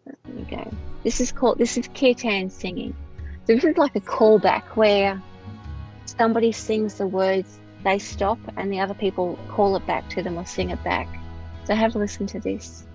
There we go. This is Kirtan singing. So this is like a callback where somebody sings the words, they stop, and the other people call it back to them or sing it back. So have a listen to this.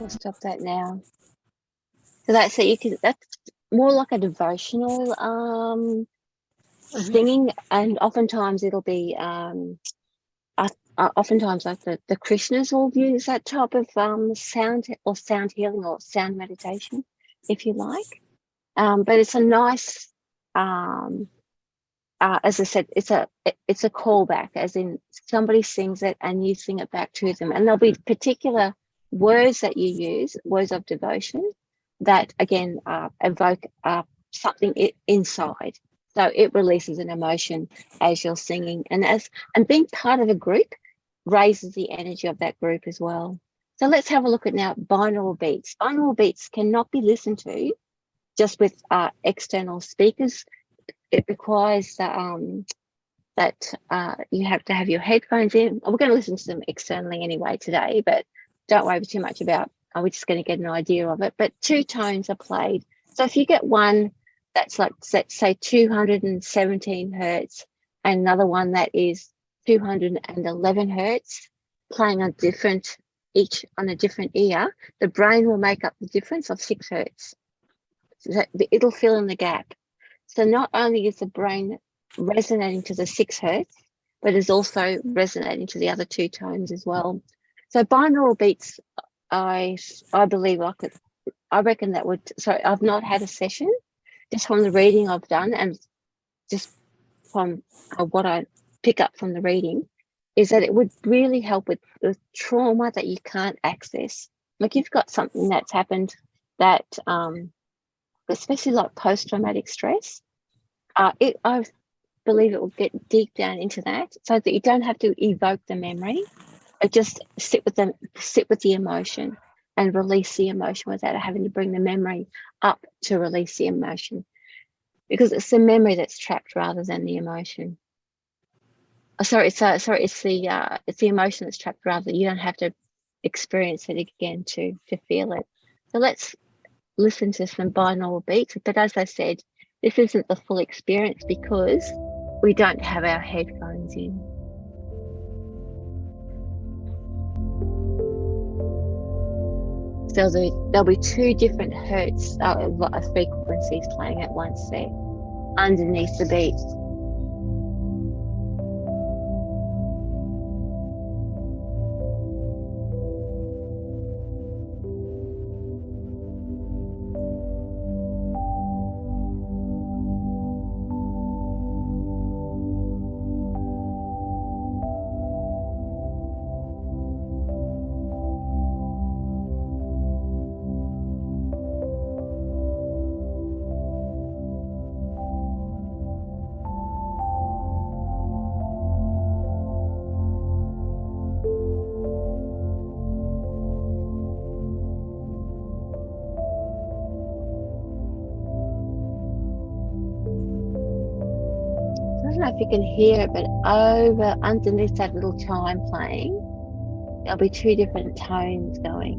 We'll stop that now. So that's it. That's more like a devotional singing, and oftentimes it'll be oftentimes like the Krishnas will use that type of sound or sound healing or sound meditation, if you like. But it's a nice, as I said, it's a callback, as in somebody sings it and you sing it back to them, and there'll be particular words that you use, words of devotion, that again evoke something inside. So it releases an emotion as you're singing, and being part of a group raises the energy of that group as well. So let's have a look at now binaural beats. Binaural beats cannot be listened to just with external speakers. It requires that you have to have your headphones in. We're going to listen to them externally anyway today, but don't worry too much about, we're just going to get an idea of it. But two tones are played. So if you get one that's like, let's say 217 hertz, and another one that is 211 hertz, playing on each on a different ear, the brain will make up the difference of 6 hertz. So it'll fill in the gap. So not only is the brain resonating to the 6 hertz, but is also resonating to the other two tones as well. So binaural beats, I believe I reckon that would, so I've not had a session, just from the reading I've done and just from what I pick up from the reading, is that it would really help with the trauma that you can't access. Like you've got something that's happened that, especially like post-traumatic stress, I believe it will get deep down into that, so that you don't have to evoke the memory, but just sit with the emotion and release the emotion without having to bring the memory up to release the emotion, because it's the memory that's trapped rather than the emotion. It's the emotion that's trapped rather. You don't have to experience it again to feel it. So let's listen to some binaural beats. But as I said, this isn't the full experience because we don't have our headphones in. So there'll be two different hertz frequencies playing at once there underneath the beat. I don't know if you can hear it, but over underneath that little chime playing, there'll be two different tones going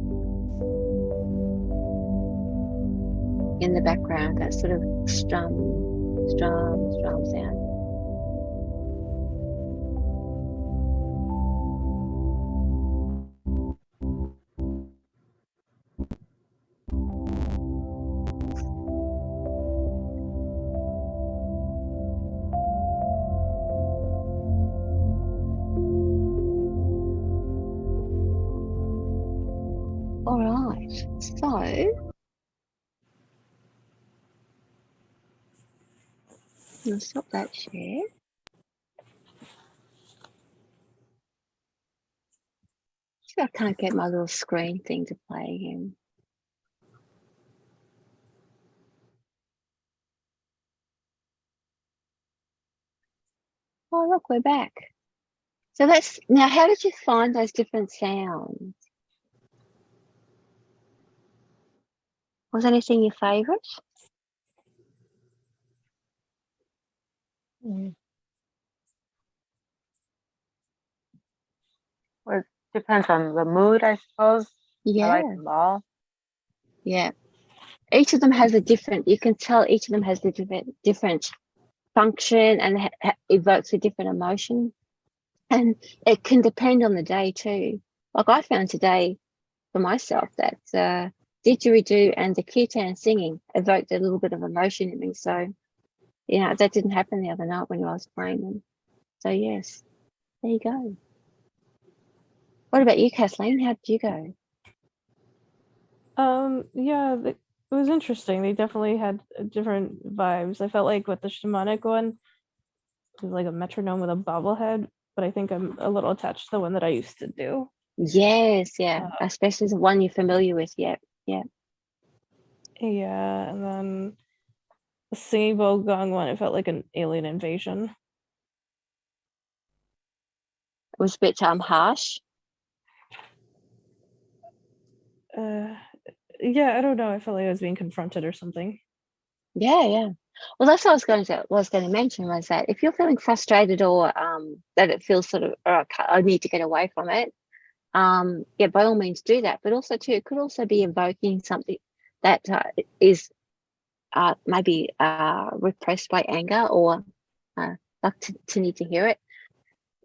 in the background, that sort of strum sound. All right, so I'll stop that share. I can't get my little screen thing to play again. Oh, look, we're back. So that's now. How did you find those different sounds? Was anything your favourite? Well, it depends on the mood, I suppose. Yeah. I like them all. Yeah. Each of them has a different, you can tell each of them has a different function and evokes a different emotion. And it can depend on the day too. Like I found today for myself that didgeridoo and the kirtan singing evoked a little bit of emotion in me. So, that didn't happen the other night when I was playing them. So yes, there you go. What about you, Kathleen? How did you go? Yeah, it was interesting. They definitely had different vibes. I felt like with the shamanic one, it was like a metronome with a bobblehead, but I think I'm a little attached to the one that I used to do. Yes, yeah, especially the one you're familiar with. Yeah. Yeah, and then the singing bowl gong one, it felt like an alien invasion. It was a bit harsh. Yeah, I don't know. I felt like I was being confronted or something. Yeah. Well, that's what I was going to mention was that if you're feeling frustrated or that it feels sort of, I need to get away from it, yeah, by all means do that. But also too, it could also be evoking something that is maybe repressed by anger or like to need to hear it.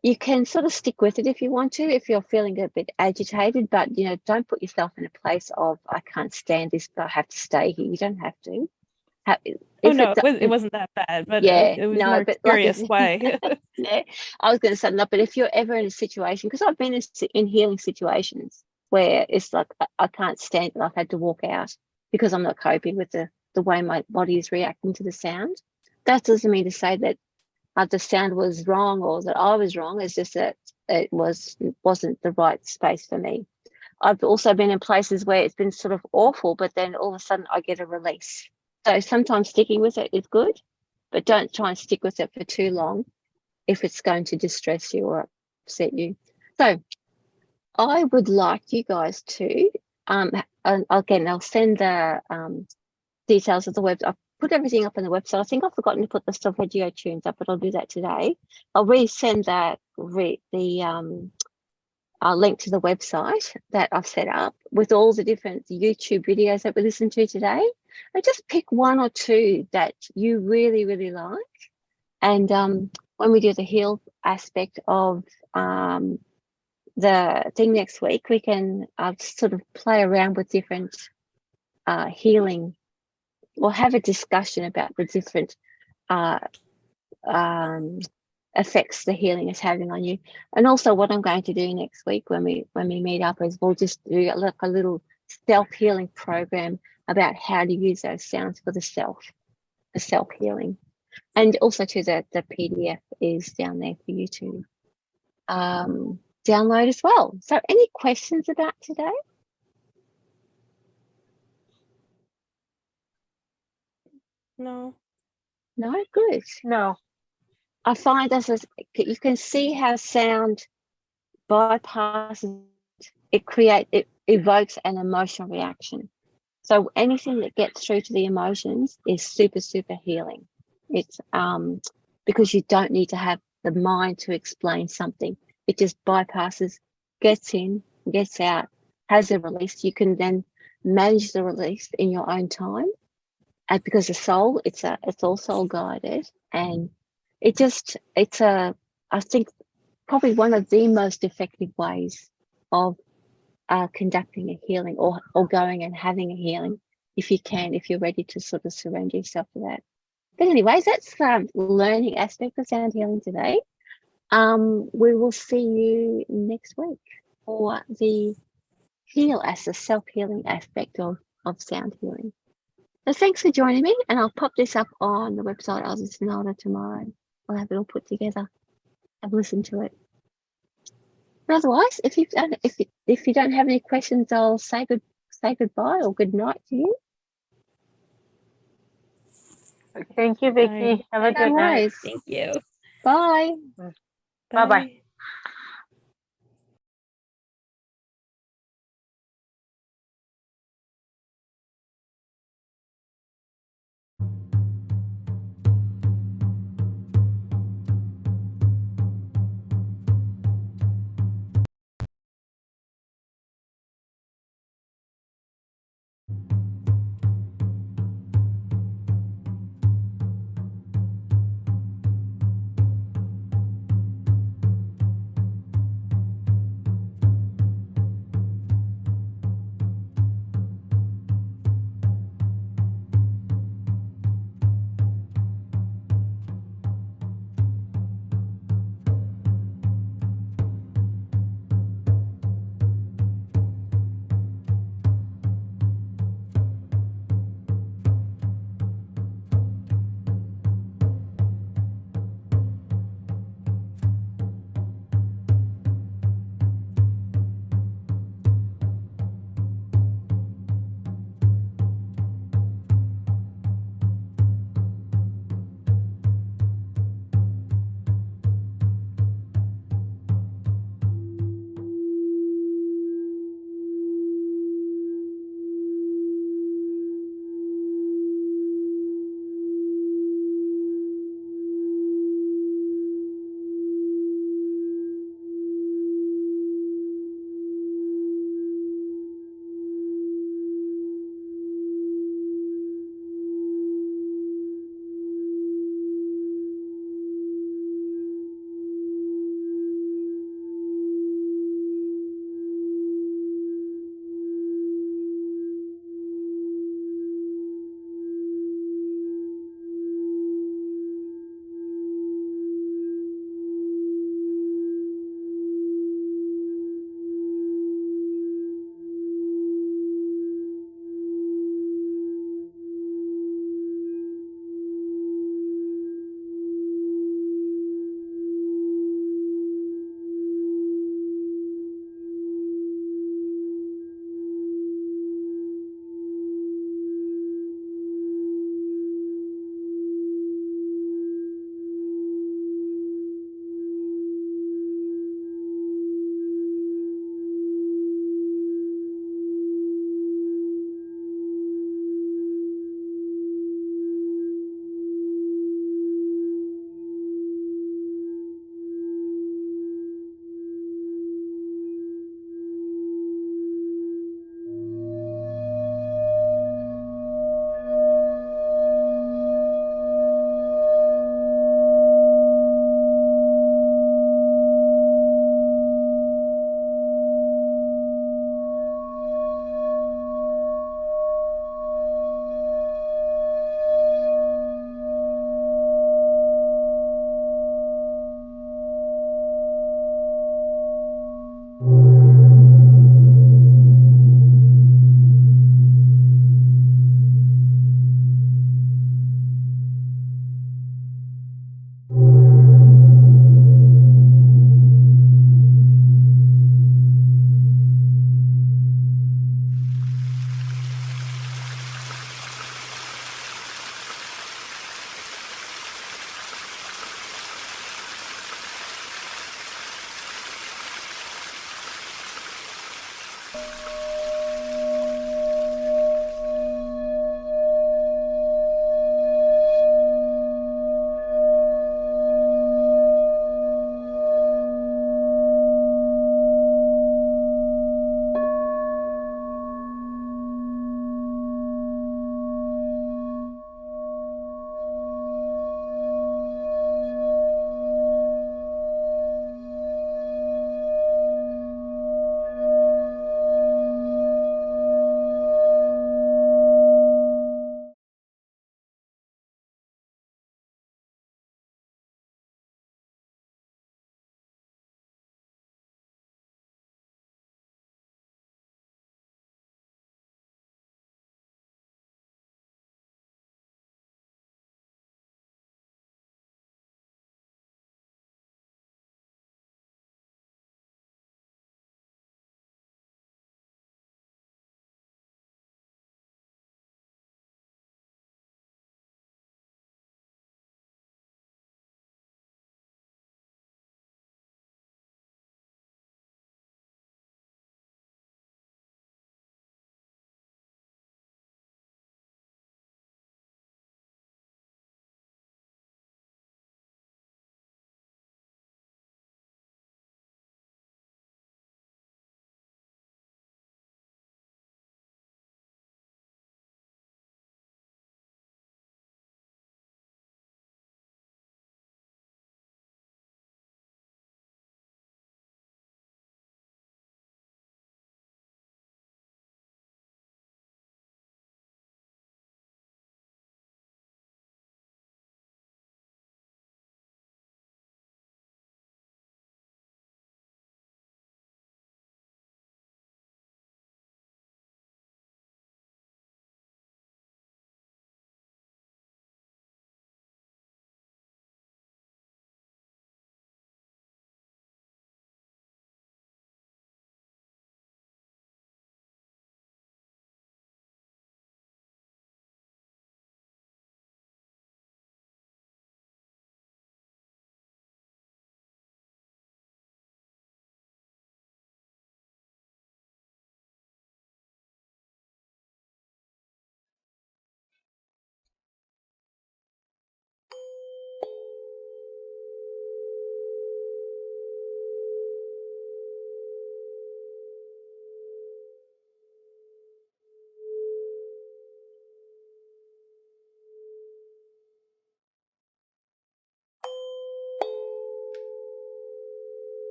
You can sort of stick with it if you want to, if you're feeling a bit agitated, but don't put yourself in a place of I can't stand this, but I have to stay here. You don't have to. It wasn't that bad, but yeah, it was no, more but curious way. Yeah, I was going to say no, but if you're ever in a situation, because I've been in healing situations where it's like I can't stand it, I've had to walk out because I'm not coping with the way my body is reacting to the sound. That doesn't mean to say that the sound was wrong or that I was wrong. It's just that it wasn't the right space for me. I've also been in places where it's been sort of awful, but then all of a sudden I get a release. So sometimes sticking with it is good, but don't try and stick with it for too long if it's going to distress you or upset you. So I would like you guys to, and again, I'll send the details of the web. I'll put everything up on the website. I think I've forgotten to put the solfeggio tunes up, but I'll do that today. I'll resend that link to the website that I've set up with all the different YouTube videos that we listened to today. And just pick one or two that you really, really like and when we do the heal aspect of the thing next week, we can sort of play around with different healing, or have a discussion about the different effects the healing is having on you. And also what I'm going to do next week when we meet up is we'll just do like a little self-healing program about how to use those sounds for the self-healing. And also too, the PDF is down there for you to download as well. So any questions about today? No. No, good. No. I find you can see how sound bypasses, it evokes an emotional reaction. So anything that gets through to the emotions is super, super healing. It's because you don't need to have the mind to explain something. It just bypasses, gets in, gets out, has a release. You can then manage the release in your own time. And because the soul, it's all soul guided, and I think probably one of the most effective ways of conducting a healing, or going and having a healing, if you're ready to sort of surrender yourself to that. But anyways, that's the learning aspect of sound healing today. We will see you next week for the heal as the self-healing aspect of sound healing. So thanks for joining me, and I'll pop this up on the website Aussie Sonata tomorrow. I'll have it all put together. Have a listen to it. But otherwise, if you don't have any questions, I'll say goodbye or good night to you. Thank you, Vicki. Have a good night. Thank you. Bye. Bye-bye.